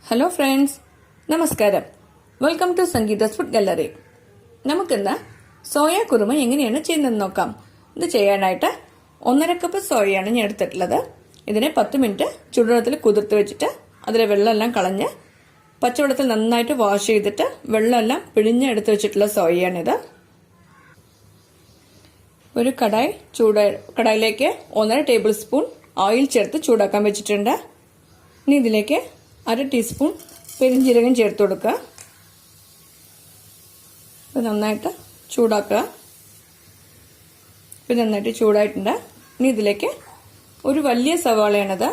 Hello friends, നമസ്കാരം. Welcome to Sangeetha's food gallery. നമുക്കിന്ന് soya kurma എങ്ങനെയാണ് ചെയ്യുന്നതെന്ന് നോക്കാം. ഇത് ചെയ്യാനായിട്ട് 1.5 കപ്പ് സോയയാണ് ഞാൻ എടുത്തിട്ടുള്ളത്. ഇതിനെ 10 മിനിറ്റ് ചൂടുവെള്ളത്തിൽ കുതിർത്ത് വെച്ചിട്ട് അതിലെ വെള്ളമെല്ലാം കളഞ്ഞ് പച്ചവെള്ളത്തിൽ നന്നായിട്ട് വാഷ് ചെയ്തിട്ട് വെള്ളമെല്ലാം പിഴിഞ്ഞെടുത്ത് വെച്ചിട്ടുള്ള സോയയാണിത്. ഒരു കടായിലേക്ക് 1.5 ടേബിൾ സ്പൂൺ ഓയിൽ ചേർത്ത് ചൂടാക്കാൻ വെച്ചിട്ടുണ്ട്. ഇനി ഇതിലേക്ക് 1/2 ടീസ്പൂൺ പെരിഞ്ജീരകം ചേർത്ത് കൊടുക്കുക. ഇത് നന്നായിട്ട് ചൂടാക്കുക. ഇത് നന്നായിട്ട് ചൂടായിട്ടുണ്ട്. ഇനി ഇതിലേക്ക് ഒരു വലിയ സവാളയാണത്,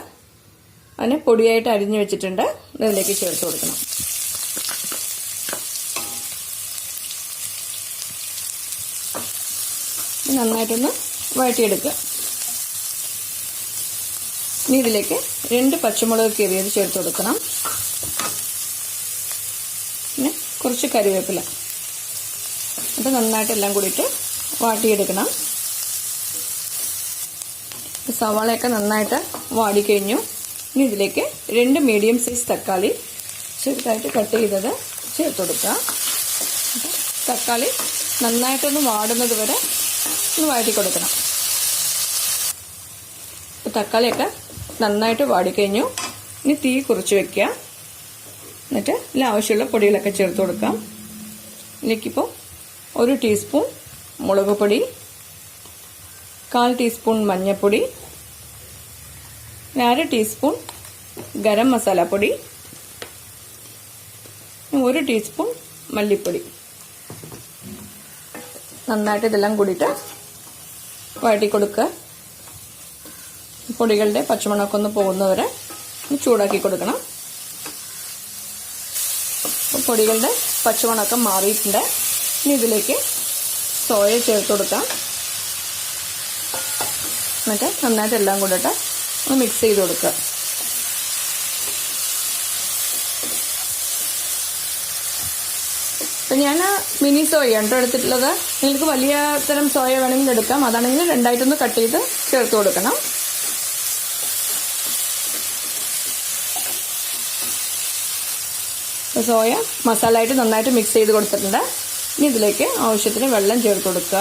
അതിനെ പൊടിയായിട്ട് അരിഞ്ഞു വെച്ചിട്ടുണ്ട്. ഇതിലേക്ക് ചേർത്ത് കൊടുക്കണം. നന്നായിട്ടൊന്ന് വഴറ്റിയെടുക്കുക. ഇനി ഇതിലേക്ക് 2 പച്ചമുളക് കീറിയത് ചേർത്ത് കൊടുക്കണം. പിന്നെ കുറച്ച് കറിവേപ്പില. അത് നന്നായിട്ട് എല്ലാം കൂടിയിട്ട് വാട്ടിയെടുക്കണം. സവാളയൊക്കെ നന്നായിട്ട് വാടിക്കഴിഞ്ഞു. ഇനി ഇതിലേക്ക് 2 മീഡിയം സൈസ് തക്കാളി ചെറുതായിട്ട് കട്ട് ചെയ്തത് ചേർത്ത് കൊടുക്കുക. തക്കാളി നന്നായിട്ടൊന്ന് വാടുന്നത് വരെ ഒന്ന് വഴറ്റി കൊടുക്കണം. തക്കാളിയൊക്കെ നന്നായിട്ട് വാടിക്കഴിഞ്ഞു. ഇനി തീ കുറച്ച് വെക്കുക. എന്നിട്ട് ഇതിൽ ആവശ്യമുള്ള പൊടികളൊക്കെ ചേർത്ത് കൊടുക്കാം. ഇതിലേക്കിപ്പോൾ 1 ടീസ്പൂൺ മുളക് പൊടി, 1/4 ടീസ്പൂൺ മഞ്ഞൾപ്പൊടി, 1/2 ടീസ്പൂൺ ഗരം മസാല പൊടി, 1 ടീസ്പൂൺ മല്ലിപ്പൊടി. നന്നായിട്ട് ഇതെല്ലാം കൂടിയിട്ട് വഴറ്റി കൊടുക്കുക. പൊടികളുടെ പച്ചമണമൊക്കെ ഒന്ന് പോകുന്നവരെ ചൂടാക്കി കൊടുക്കണം. പൊടികളുടെ പച്ചമണമൊക്കെ മാറിയിട്ടുണ്ട്. ഇനി ഇതിലേക്ക് സോയ ചേർത്ത് കൊടുക്കാം. എന്നിട്ട് നന്നായിട്ട് എല്ലാം കൂടിയിട്ട് ഒന്ന് മിക്സ് ചെയ്ത് കൊടുക്കുക. അപ്പം ഞാൻ മിനി സോയയാണ് കേട്ടോ എടുത്തിട്ടുള്ളത്. നിങ്ങൾക്ക് വലിയ തരം സോയ വേണമെങ്കിൽ എടുക്കാം. അതാണെങ്കിൽ 2ആയിട്ടൊന്ന് കട്ട് ചെയ്ത് ചേർത്ത് കൊടുക്കണം. സോയ മസാല ആയിട്ട് നന്നായിട്ട് മിക്സ് ചെയ്ത് കൊടുത്തിട്ടുണ്ട്. ഇനി ഇതിലേക്ക് ആവശ്യത്തിന് വെള്ളം ചേർത്ത് കൊടുക്കുക.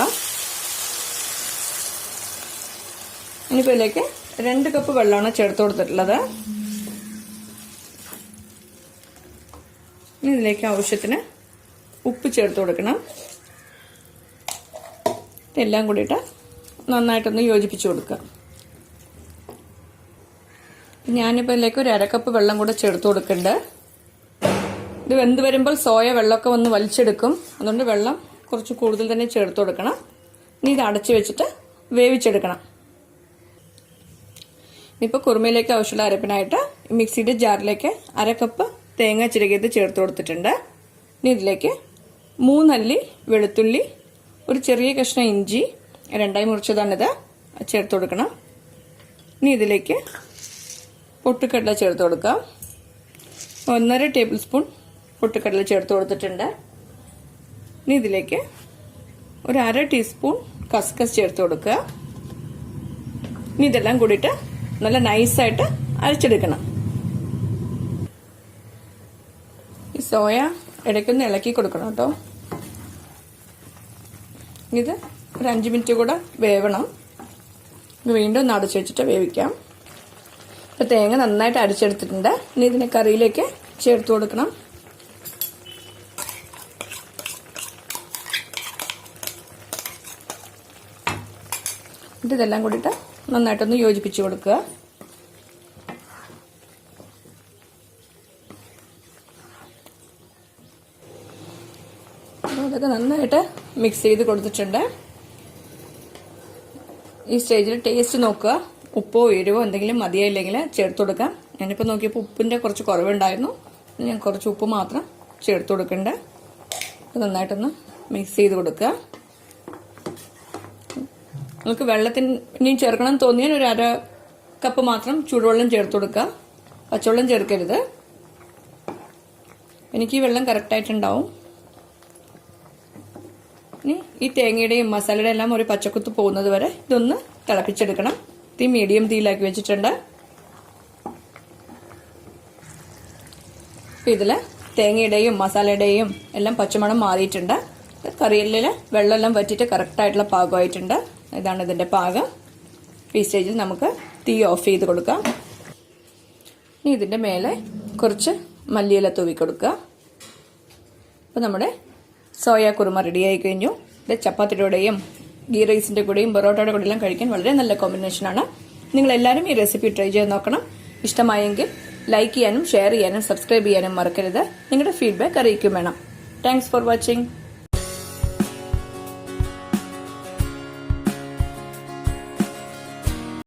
ഇനിയിപ്പോൾ ഇതിലേക്ക് 2 കപ്പ് വെള്ളമാണ് ചേർത്ത് കൊടുത്തിട്ടുള്ളത്. ഇനി ഇതിലേക്ക് ആവശ്യത്തിന് ഉപ്പ് ചേർത്ത് കൊടുക്കണം. ഇതെല്ലാം കൂടിയിട്ട് നന്നായിട്ടൊന്ന് യോജിപ്പിച്ച് കൊടുക്കുക. ഞാനിപ്പോൾ ഇതിലേക്ക് 1/2 കപ്പ് വെള്ളം കൂടെ ചേർത്ത് കൊടുക്കുന്നുണ്ട്. ഇത് വെന്ത് വരുമ്പോൾ സോയ വെള്ളമൊക്കെ ഒന്ന് വലിച്ചെടുക്കും. അതുകൊണ്ട് വെള്ളം കുറച്ച് കൂടുതൽ തന്നെ ചേർത്ത് കൊടുക്കണം. ഇനി ഇത് അടച്ചു വെച്ചിട്ട് വേവിച്ചെടുക്കണം. ഇനിയിപ്പോൾ കുറുമയിലേക്ക് ആവശ്യമുള്ള അരപ്പിനായിട്ട് മിക്സിയുടെ ജാറിലേക്ക് 1/2 കപ്പ് തേങ്ങ ചിരകിയത് ചേർത്ത് കൊടുത്തിട്ടുണ്ട്. ഇനി ഇതിലേക്ക് 3 അല്ലി വെളുത്തുള്ളി, ഒരു ചെറിയ കഷ്ണം ഇഞ്ചി 2ആയി മുറിച്ചതാണിത്, ചേർത്ത് കൊടുക്കണം. ഇനി ഇതിലേക്ക് പൊട്ടുകടല ചേർത്ത് കൊടുക്കാം. 1.5 ടേബിൾ സ്പൂൺ പൊട്ടുകടല ചേർത്ത് കൊടുത്തിട്ടുണ്ട്. ഇനി ഇതിലേക്ക് ഒരു 1/2 ടീസ്പൂൺ കസ്കസ് ചേർത്ത് കൊടുക്കുക. ഇനി ഇതെല്ലാം കൂടിയിട്ട് നല്ല നൈസായിട്ട് അരച്ചെടുക്കണം. ഈ സോയ ഇടയ്ക്കൊന്ന് ഇളക്കി കൊടുക്കണം കേട്ടോ. ഇത് ഒരു 5 മിനിറ്റ് കൂടെ വേവണം. വീണ്ടും ഒന്ന് അടച്ചു വെച്ചിട്ട് വേവിക്കാം. ഇപ്പോൾ തേങ്ങ നന്നായിട്ട് അരച്ചെടുത്തിട്ടുണ്ട്. ഇനി ഇതിനെ കറിയിലേക്ക് ചേർത്ത് കൊടുക്കണം. ഇതെല്ലാം കൂടിയിട്ട് നന്നായിട്ടൊന്ന് യോജിപ്പിച്ച് കൊടുക്കുക. അതൊക്കെ നന്നായിട്ട് മിക്സ് ചെയ്ത് കൊടുത്തിട്ടുണ്ട്. ഈ സ്റ്റേജിൽ ടേസ്റ്റ് നോക്കുക. ഉപ്പോ എരിവോ എന്തെങ്കിലും മതിയായില്ലെങ്കിൽ ചേർത്ത് കൊടുക്കാം. ഞാനിപ്പോൾ നോക്കിയപ്പോൾ ഉപ്പിൻ്റെ കുറച്ച് കുറവുണ്ടായിരുന്നു. ഞാൻ കുറച്ച് ഉപ്പ് മാത്രം ചേർത്ത് കൊടുക്കുന്നുണ്ട്. അത് നന്നായിട്ടൊന്ന് മിക്സ് ചെയ്ത് കൊടുക്കുക. നിങ്ങൾക്ക് വെള്ളത്തിന് ഇനിയും ചേർക്കണം തോന്നിയാൽ ഒരു 1/2 കപ്പ് മാത്രം ചൂടുവെള്ളം ചേർത്ത് കൊടുക്കുക. പച്ചവെള്ളം ചേർക്കരുത്. എനിക്ക് ഈ വെള്ളം കറക്റ്റായിട്ടുണ്ടാവും. ഇനി ഈ തേങ്ങയുടെയും മസാലയുടെ എല്ലാം ഒരു പച്ചക്കുത്ത് പോകുന്നത് വരെ ഇതൊന്ന് തിളപ്പിച്ചെടുക്കണം. തീ മീഡിയം തീയിലാക്കി വെച്ചിട്ടുണ്ട്. അപ്പോൾ ഇതിൽ തേങ്ങയുടെയും മസാലയുടെയും എല്ലാം പച്ചമണം മാറിയിട്ടുണ്ട്. കറിയിൽ വെള്ളമെല്ലാം വറ്റിയിട്ട് കറക്റ്റായിട്ടുള്ള പാകമായിട്ടുണ്ട്. ഇതാണ് ഇതിൻ്റെ പാകം. ഈ സ്റ്റേജിൽ നമുക്ക് തീ ഓഫ് ചെയ്ത് കൊടുക്കാം. ഇനി ഇതിൻ്റെ മേലെ കുറച്ച് മല്ലിയില തൂവി കൊടുക്കുക. അപ്പോൾ നമ്മുടെ സോയ കുറുമ റെഡിയായി കഴിഞ്ഞു. ഇത് ചപ്പാത്തിയുടെ കൂടെയും ഗീ റൈസിൻ്റെ കൂടെയും പൊറോട്ടയുടെ കൂടെയെല്ലാം കഴിക്കാൻ വളരെ നല്ല കോമ്പിനേഷനാണ്. നിങ്ങളെല്ലാവരും ഈ റെസിപ്പി ട്രൈ ചെയ്ത് നോക്കണം. ഇഷ്ടമായെങ്കിൽ ലൈക്ക് ചെയ്യാനും ഷെയർ ചെയ്യാനും സബ്സ്ക്രൈബ് ചെയ്യാനും മറക്കരുത്. നിങ്ങളുടെ ഫീഡ്ബാക്ക് അറിയിക്കും വേണം. Thanks for watching.